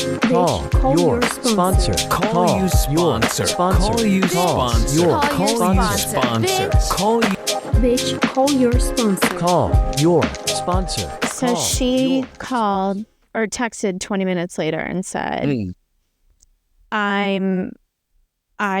Call your sponsor. Call you sponsor. Call you sponsor. Call you sponsor. Call you. Bitch, call your sponsor. Call your sponsor. So she called or texted 20 minutes later and said, I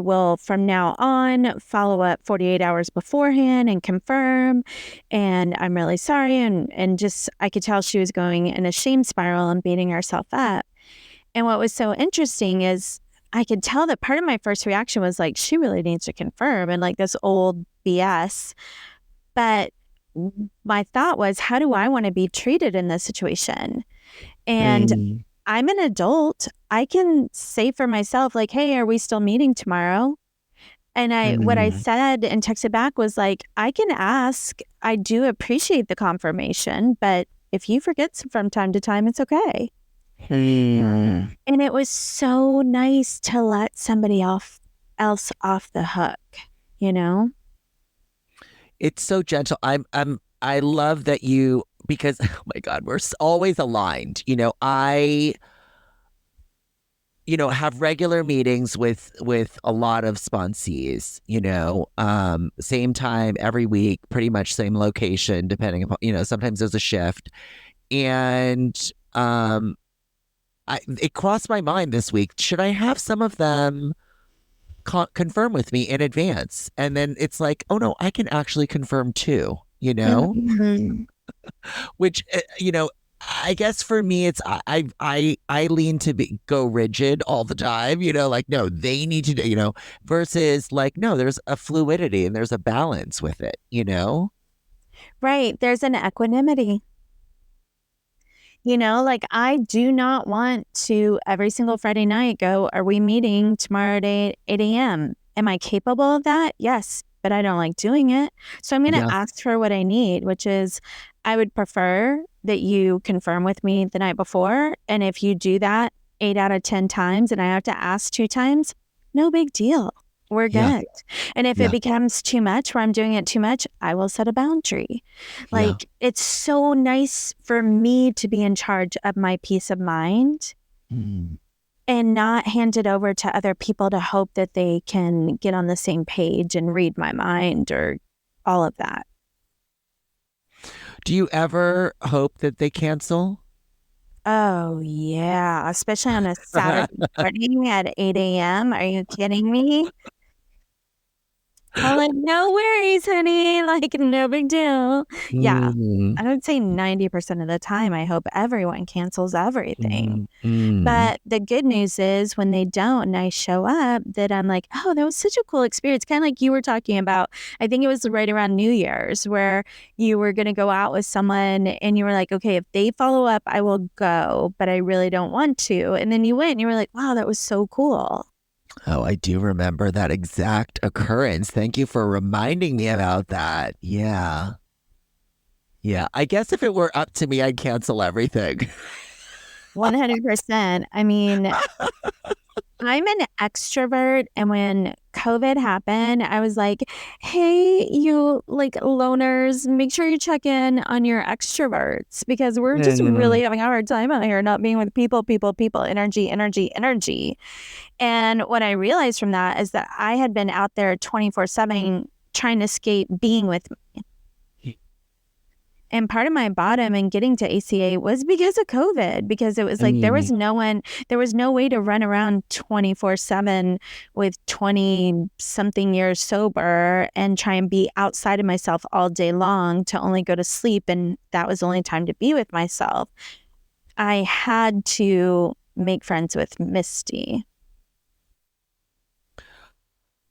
will from now on follow up 48 hours beforehand and confirm. And I'm really sorry. And just, I could tell she was going in a shame spiral and beating herself up. And what was so interesting is I could tell that part of my first reaction was like, she really needs to confirm and like this old BS. But my thought was, how do I want to be treated in this situation? And I'm an adult. I can say for myself, like, hey, are we still meeting tomorrow? And what I said and texted back was like, I can ask. I do appreciate the confirmation, but if you forget from time to time, it's okay. And it was so nice to let somebody else off the hook, you know? It's so gentle. I love that you, because oh my God, we're always aligned. I have regular meetings with a lot of sponsees, same time every week, pretty much same location, depending upon, sometimes there's a shift. And it crossed my mind this week, should I have some of them confirm with me in advance? And then it's like, oh no, I can actually confirm too, which, I guess for me, it's I lean to go rigid all the time, like, no, they need to, versus like, no, there's a fluidity and there's a balance with it, Right. There's an equanimity. Like I do not want to every single Friday night go, are we meeting tomorrow at 8 a.m.? Am I capable of that? Yes, but I don't like doing it. So I'm going to ask for what I need, which is I would prefer that you confirm with me the night before. And if you do that 8 out of 10 times and I have to ask 2 times, no big deal. We're good. And if it becomes too much, where I'm doing it too much, I will set a boundary. Like it's so nice for me to be in charge of my peace of mind and not hand it over to other people to hope that they can get on the same page and read my mind or all of that. Do you ever hope that they cancel? Oh, yeah. Especially on a Saturday morning at 8 a.m. Are you kidding me? I'm like, no worries, honey. Like, no big deal. Yeah. I would say 90% of the time, I hope everyone cancels everything. But the good news is when they don't and I show up, that I'm like, oh, that was such a cool experience. Kind of like you were talking about. I think it was right around New Year's where you were going to go out with someone and you were like, okay, if they follow up, I will go, but I really don't want to. And then you went and you were like, wow, that was so cool. Oh, I do remember that exact occurrence. Thank you for reminding me about that. Yeah. Yeah. I guess if it were up to me, I'd cancel everything. 100%. I mean, I'm an extrovert. And when COVID happened, I was like, hey, you like loners, make sure you check in on your extroverts because we're just really having a hard time out here not being with people, energy. And what I realized from that is that I had been out there 24/7 trying to escape being with me. And part of my bottom and getting to ACA was because of COVID, because it was like there was no way to run around 24/7 with 20-something years sober and try and be outside of myself all day long to only go to sleep. And that was the only time to be with myself. I had to make friends with Misty.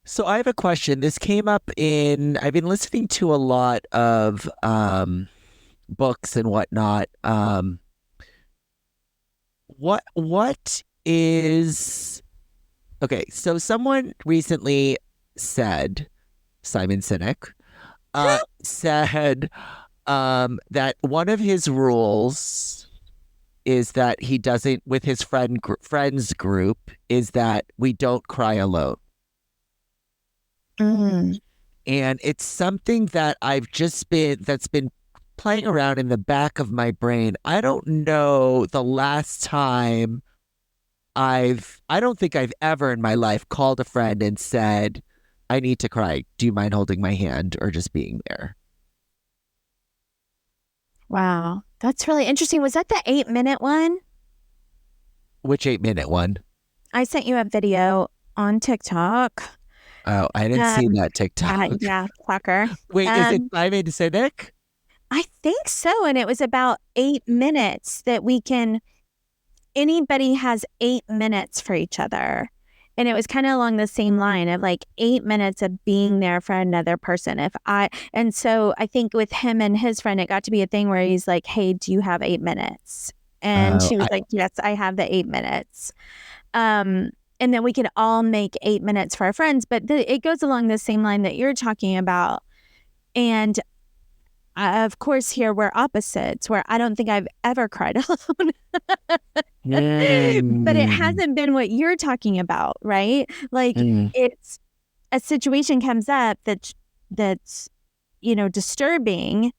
So I have a question. This came up I've been listening to a lot of books and whatnot. What is, okay, so someone recently said, Simon Sinek, said that one of his rules is that he doesn't, with his friends group, is that we don't cry alone. And it's something that that's been playing around in the back of my brain. I don't know the last time I don't think I've ever in my life called a friend and said, I need to cry. Do you mind holding my hand or just being there? Wow. That's really interesting. Was that the 8-minute one? Which 8-minute one? I sent you a video on TikTok. Oh, I didn't see that TikTok. Yeah, Quacker. Wait, is it Simon Sinek? I think so. And it was about 8 minutes that anybody has 8 minutes for each other. And it was kind of along the same line of like 8 minutes of being there for another person. And so I think with him and his friend, it got to be a thing where he's like, hey, do you have 8 minutes? And she was like, yes, I have the 8 minutes. And then we could all make 8 minutes for our friends. But it goes along the same line that you're talking about. And of course, here we're opposites, where I don't think I've ever cried alone. But it hasn't been what you're talking about, right? Like it's a situation comes up that's disturbing.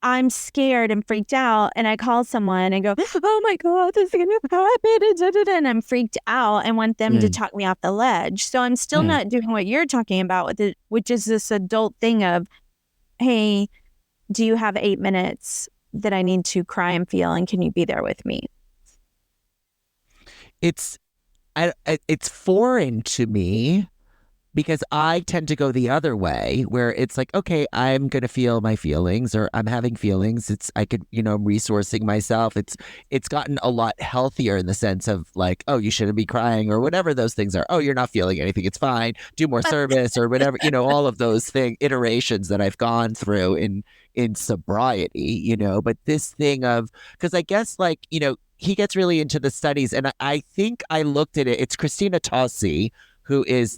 I'm scared and freaked out, and I call someone and go, oh my God, this is going to happen. And I'm freaked out and want them to talk me off the ledge. So I'm still not doing what you're talking about with it, which is this adult thing of, hey, do you have 8 minutes that I need to cry and feel, and can you be there with me? It's foreign to me because I tend to go the other way where it's like, okay, I'm going to feel my feelings or I'm having feelings. I'm resourcing myself. It's gotten a lot healthier in the sense of like, oh, you shouldn't be crying or whatever those things are. Oh, you're not feeling anything. It's fine. Do more service or whatever, all of those iterations that I've gone through in sobriety, but this thing of, because I guess he gets really into the studies and I think I looked at it. It's Christina Tossi, who is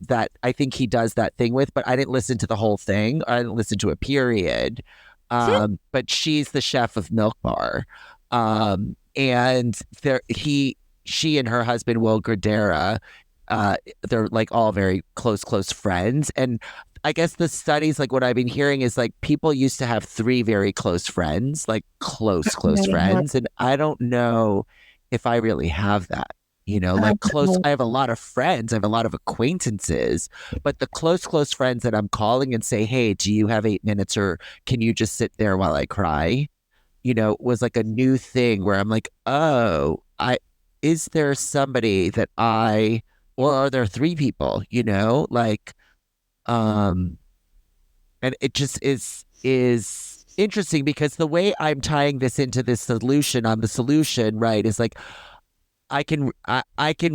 that I think he does that thing with, but I didn't listen to the whole thing. I didn't listen to a period. But she's the chef of Milk Bar. And she and her husband, Will Guidara, they're like all very close friends. And I guess the studies, like what I've been hearing is like people used to have 3 very close friends, like close friends. And I don't know if I really have that. Close. I have a lot of friends. I have a lot of acquaintances, but the close friends that I'm calling and say, hey, do you have 8 minutes or can you just sit there while I cry? Was like a new thing where I'm like, oh, is there somebody that or are there 3 people, and it just is interesting because the way I'm tying this into this solution on the solution, right, is like, I can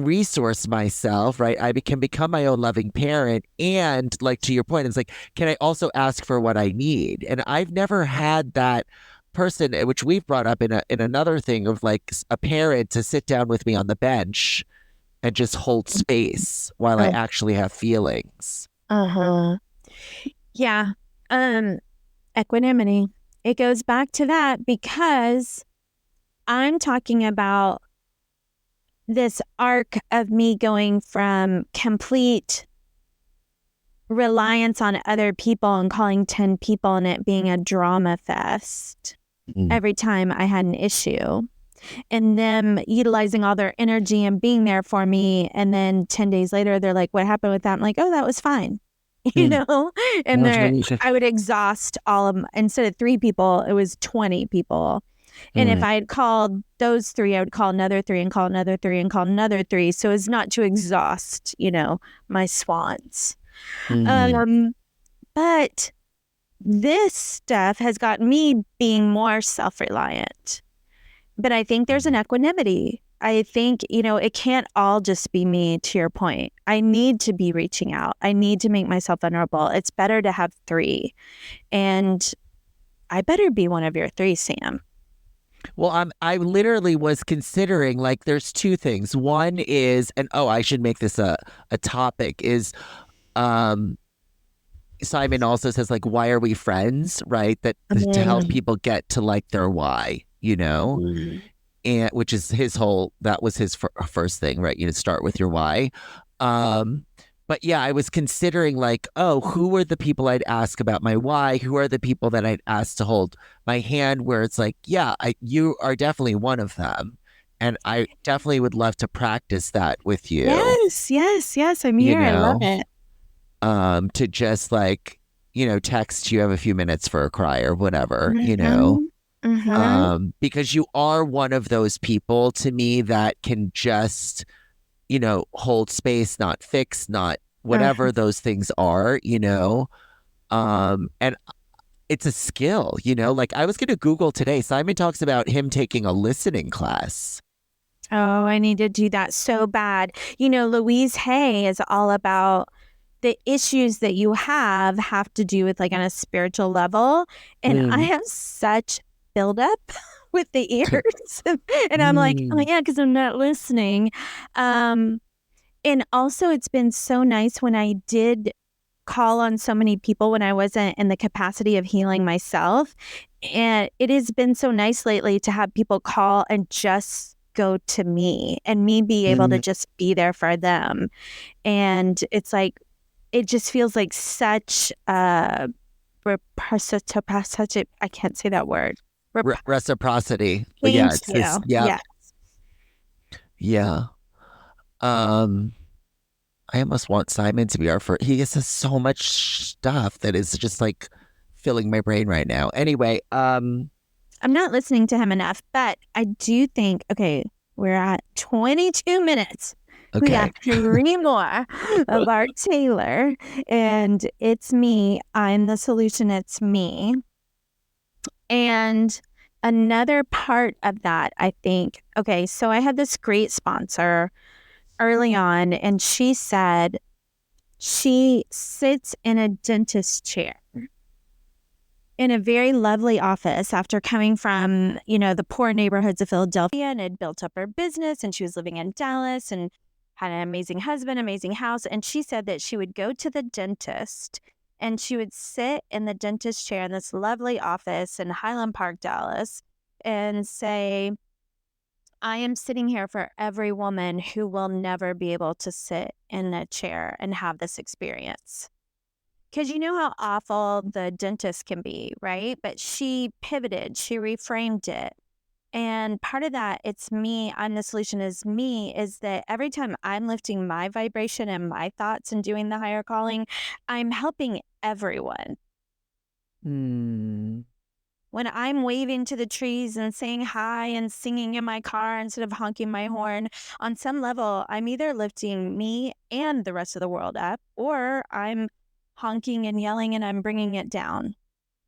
resource myself, right? I can become my own loving parent. And like, to your point, it's like, can I also ask for what I need? And I've never had that person, which we've brought up in another thing of like a parent to sit down with me on the bench and just hold space while I actually have feelings. Yeah. Equanimity. It goes back to that because I'm talking about this arc of me going from complete reliance on other people and calling 10 people and it being a drama fest every time I had an issue, and them utilizing all their energy and being there for me. And then 10 days later, they're like, what happened with that? I'm like, oh, that was fine. And I would exhaust all of them. Instead of 3 people, it was 20 people. And if I had called those 3, I would call another 3 and call another 3 and call another 3. So as not to exhaust, my swans. But this stuff has got me being more self-reliant. But I think there's an equanimity. I think, it can't all just be me, to your point. I need to be reaching out. I need to make myself vulnerable. It's better to have 3. And I better be one of your 3, Sam. Well, I literally was considering, like, there's 2 things. One is, and I should make this a topic, is Simon also says, like, why are we friends, right? That to help people get to, like, their why, and which is that was his first thing, right? Start with your why. But yeah, I was considering like, who are the people I'd ask about my why? Who are the people that I'd ask to hold my hand? Where it's like, yeah, you are definitely one of them. And I definitely would love to practice that with you. Yes. I'm here. I love it. To just like, text you have a few minutes for a cry or whatever, because you are one of those people to me that can just, hold space, not fix, not whatever those things are, and it's a skill, like I was going to Google today. Simon talks about him taking a listening class. Oh, I need to do that so bad. Louise Hay is all about the issues that you have to do with like on a spiritual level. And I have such buildup with the ears. And I'm like, oh yeah, because I'm not listening. And also it's been so nice when I did call on so many people when I wasn't in the capacity of healing myself. And it has been so nice lately to have people call and just go to me and me be able to just be there for them. And it's like, it just feels like such reciprocity. I can't say that word. Reciprocity. Thank Yeah, it's you. this. Yeah. I almost want Simon to be our first. He says so much stuff that is just like filling my brain right now. Anyway, I'm not listening to him enough, but I do think, okay, we're at 22 minutes. Okay. We got 3 more of Art Taylor, and it's me. I'm the solution. It's me. And another part of that, I think, okay, so I had this great sponsor early on, and she said she sits in a dentist chair in a very lovely office after coming from, the poor neighborhoods of Philadelphia, and had built up her business, and she was living in Dallas and had an amazing husband, amazing house. And she said that she would go to the dentist and she would sit in the dentist chair in this lovely office in Highland Park, Dallas, and say, I am sitting here for every woman who will never be able to sit in a chair and have this experience. Because you know how awful the dentist can be, right? But she pivoted, she reframed it. And part of that, it's me, I'm the solution is me, is that every time I'm lifting my vibration and my thoughts and doing the higher calling, I'm helping everyone. When I'm waving to the trees and saying hi and singing in my car instead of honking my horn, on some level, I'm either lifting me and the rest of the world up, or I'm honking and yelling and I'm bringing it down,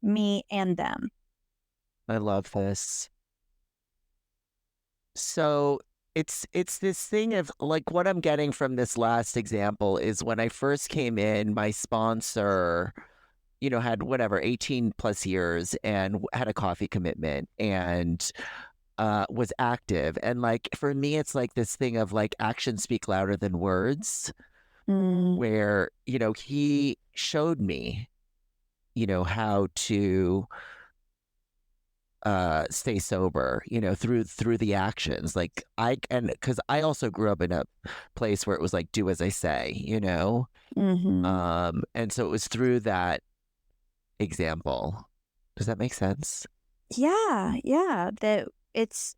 me and them. I love this. So it's this thing of like what I'm getting from this last example is when I first came in, my sponsor, had whatever 18 plus years and had a coffee commitment and was active. And like for me, it's like this thing of like actions speak louder than words, where, he showed me, how to stay sober, through the actions. Like because I also grew up in a place where it was like do as I say, and so it was through that example. Does that make sense? Yeah. That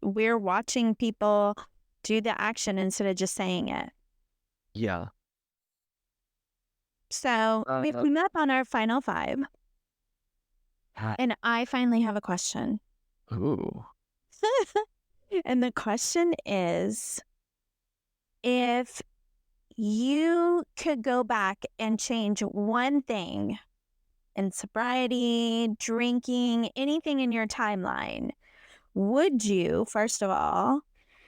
we're watching people do the action instead of just saying it. Yeah. So we've come up on our final 5. And I finally have a question. Ooh. And the question is, if you could go back and change one thing in sobriety, drinking, anything in your timeline, would you, first of all,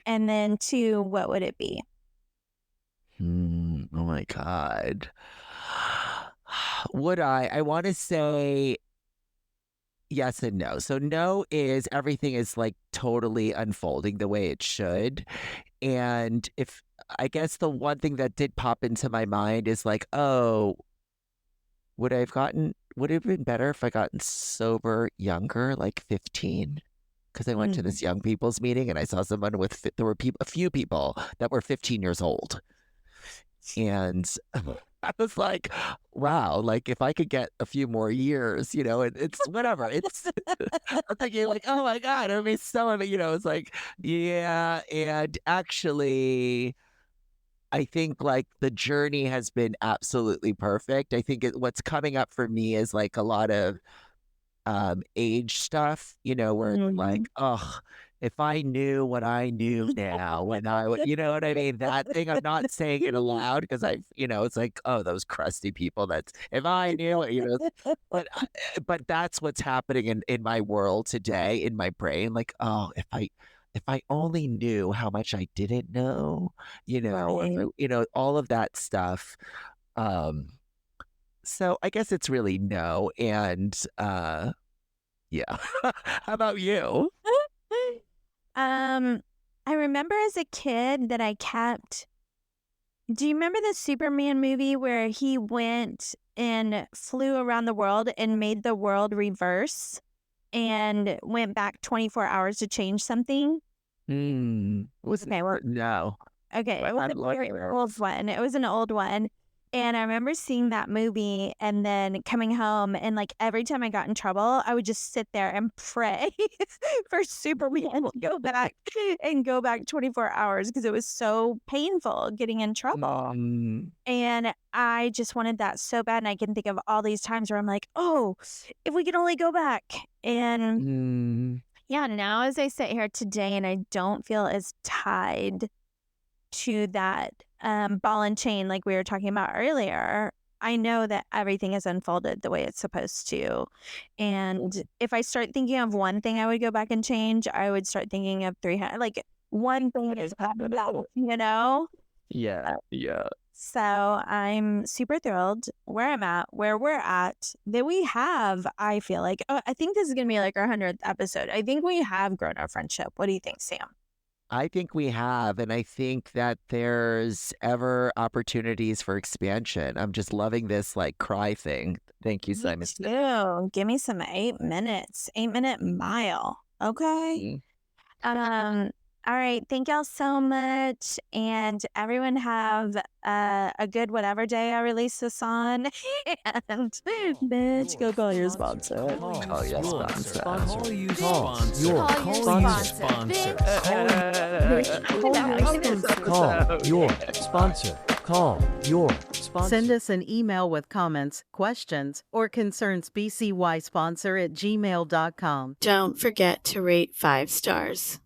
and then 2, what would it be? Oh my God. Would I want to say yes and no. So no is everything is like totally unfolding the way it should. And if I guess the one thing that did pop into my mind is like, oh, would it have been better if I gotten sober younger, like 15? Because I went to this young people's meeting and I saw someone there were a few people that were 15 years old. And I was like, wow, like if I could get a few more years, it's whatever. It's I'm thinking like, oh my God, I mean, some of it, it's like, yeah. And actually, I think like the journey has been absolutely perfect. I think what's coming up for me is like a lot of age stuff, where it's like, oh, if I knew what I knew now when you know what I mean? That thing, I'm not saying it aloud because it's like, oh, those crusty people. That's if I knew it, but that's what's happening in my world today, in my brain. Like, oh, if I only knew how much I didn't know, Right. all of that stuff. So I guess it's really no. And yeah. How about you? I remember as a kid that I kept. Do you remember the Superman movie where he went and flew around the world and made the world reverse and went back 24 hours to change something? Okay, well, No. okay, it was I'm a like, very old one. It was an old one. And I remember seeing that movie and then coming home, and like every time I got in trouble, I would just sit there and pray for Superman to go back 24 hours because it was so painful getting in trouble. And I just wanted that so bad. And I can think of all these times where I'm like, oh, if we could only go back. And yeah, now as I sit here today and I don't feel as tied to that ball and chain like we were talking about earlier, I know that everything has unfolded the way it's supposed to. And if I start thinking of one thing I would go back and change, I would start thinking of 300, like one thing is, yeah, yeah. So I'm super thrilled where I'm at, where we're at, that we have, I feel like, I think this is going to be like our 100th episode. I think we have grown our friendship. What do you think, Sam? I think we have, and I think that there's ever opportunities for expansion. I'm just loving this like cry thing. Thank you, Simon. Me too. Give me some 8 minutes, 8-minute mile. Okay. All right. Thank y'all so much. And everyone have a good whatever day I release this on. And bitch, go call your sponsor. Call your sponsor. Call you Call sponsor. your Call you sponsor. sponsor. Call your sponsor. Call your sponsor. Send us an email with comments, questions, or concerns bcysponsor@gmail.com. Don't forget to rate 5 stars.